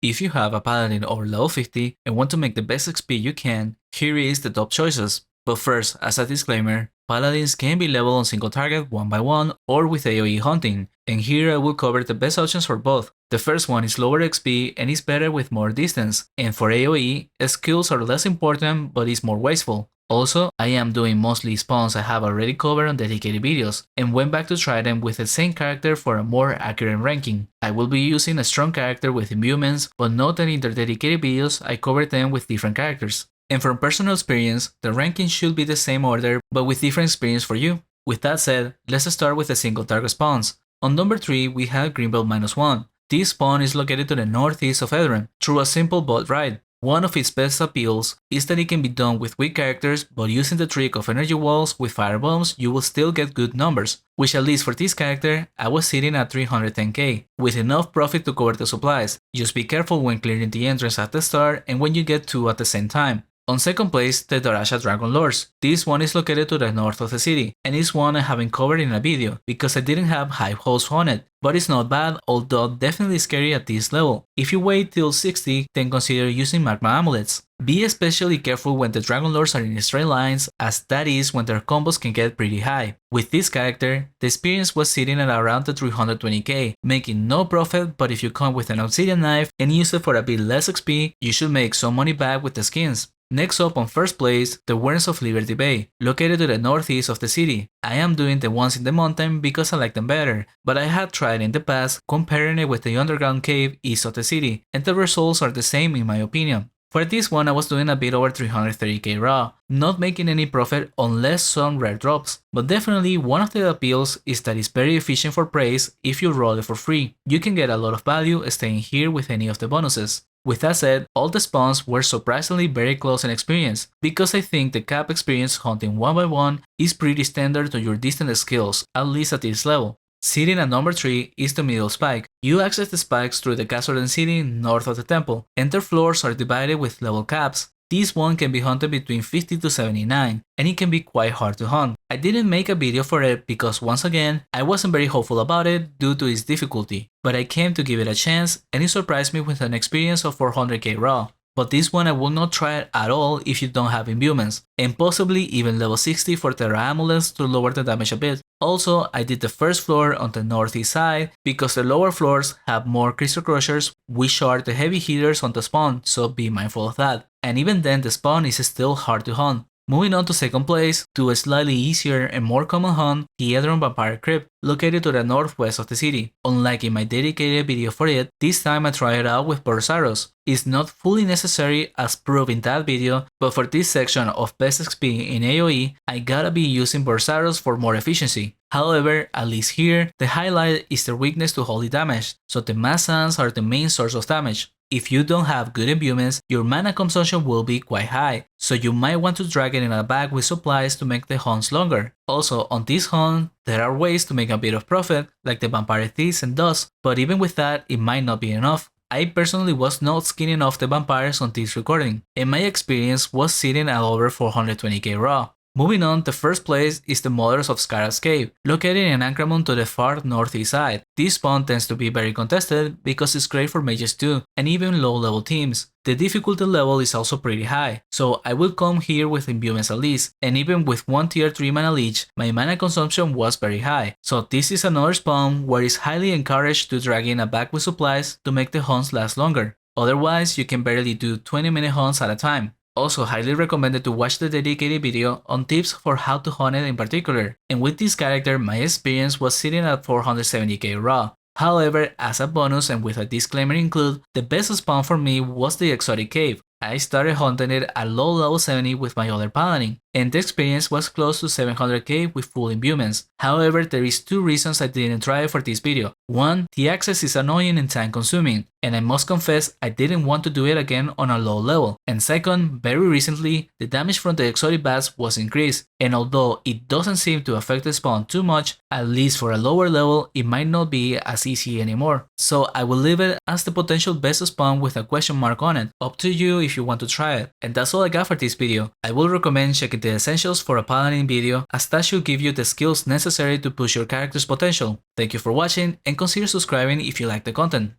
If you have a Paladin over level 50 and want to make the best XP you can, here is the top choices. But first, as a disclaimer, Paladins can be leveled on single target one by one or with AoE hunting, and here I will cover the best options for both. The first one is lower XP and is better with more distance, and for AoE, skills are less important but is more wasteful. Also, I am doing mostly spawns I have already covered on dedicated videos, and went back to try them with the same character for a more accurate ranking. I will be using a strong character with imbuements, but note that in their dedicated videos I covered them with different characters. And from personal experience, the ranking should be the same order, but with different experience for you. With that said, let's start with the single target spawns. On number 3 we have Greenbelt -1. This spawn is located to the northeast of Edron, through a simple boat ride. One of its best appeals is that it can be done with weak characters, but using the trick of energy walls with fire bombs you will still get good numbers, which at least for this character I was sitting at 310k, with enough profit to cover the supplies. Just be careful when clearing the entrance at the start and when you get two at the same time. On second place, the Darasha Dragon Lords. This one is located to the north of the city, and is one I haven't covered in a video, because I didn't have high holes on it, but it's not bad, although definitely scary at this level. If you wait till 60, then consider using Magma Amulets. Be especially careful when the Dragon Lords are in straight lines, as that is when their combos can get pretty high. With this character, the experience was sitting at around the 320k, making no profit, but if you come with an obsidian knife and use it for a bit less XP, you should make some money back with the skins. Next up on first place, the Warrens of Liberty Bay, located to the northeast of the city. I am doing the ones in the mountain because I like them better, but I had tried in the past comparing it with the underground cave east of the city, and the results are the same in my opinion. For this one I was doing a bit over 330k raw, not making any profit unless some rare drops, but definitely one of the appeals is that it's very efficient for praise if you roll it for free. You can get a lot of value staying here with any of the bonuses. With that said, all the spawns were surprisingly very close in experience, because I think the cap experience hunting one by one is pretty standard to your distant skills, at least at this level. Sitting at number 3 is the middle spike. You access the spikes through the Castle City north of the temple, and their floors are divided with level caps. This one can be hunted between 50 to 79, and it can be quite hard to hunt. I didn't make a video for it because once again, I wasn't very hopeful about it due to its difficulty, but I came to give it a chance and it surprised me with an experience of 400k raw. But this one I will not try it at all if you don't have imbuements, and possibly even level 60 for Terra Amulets to lower the damage a bit. Also, I did the first floor on the northeast side because the lower floors have more crystal crushers, which are the heavy hitters on the spawn, so be mindful of that. And even then the spawn is still hard to hunt. Moving on to second place, to a slightly easier and more common hunt, the Edron Vampire Crypt, located to the northwest of the city. Unlike in my dedicated video for it, this time I tried it out with Burst Arrows. It's not fully necessary as proved in that video, but for this section of best XP in AoE, I gotta be using Burst Arrows for more efficiency. However, at least here, the highlight is their weakness to holy damage, so the mass sands are the main source of damage. If you don't have good imbuements, your mana consumption will be quite high, so you might want to drag it in a bag with supplies to make the hunts longer. Also, on this hunt, there are ways to make a bit of profit, like the Vampire Thieves and Dust, but even with that, it might not be enough. I personally was not skinning off the vampires on this recording, and my experience was sitting at over 420k raw. Moving on, the first place is the Mothers of Scarab's Cave, located in Ancramon to the far northeast side. This spawn tends to be very contested because it's great for mages too, and even low level teams. The difficulty level is also pretty high, so I will come here with imbuements at least, and even with one tier 3 mana leech, my mana consumption was very high. So this is another spawn where it's highly encouraged to drag in a bag with supplies to make the hunts last longer. Otherwise, you can barely do 20-minute hunts at a time. Also highly recommended to watch the dedicated video on tips for how to hunt it in particular, and with this character my experience was sitting at 470k raw. However, as a bonus and with a disclaimer included, the best spawn for me was the Exotic Cave. I started hunting it at low level 70 with my other Paladin, and the experience was close to 700k with full imbuements. However, there is two reasons I didn't try it for this video. One, the access is annoying and time consuming, and I must confess I didn't want to do it again on a low level. And second, very recently, the damage from the exotic bats was increased, and although it doesn't seem to affect the spawn too much, at least for a lower level, it might not be as easy anymore. So I will leave it as the potential best spawn with a question mark on it, up to you if you want to try it. And that's all I got for this video. I will recommend checking the essentials for a Paladin video, as that should give you the skills necessary to push your character's potential. Thank you for watching, and consider subscribing if you like the content.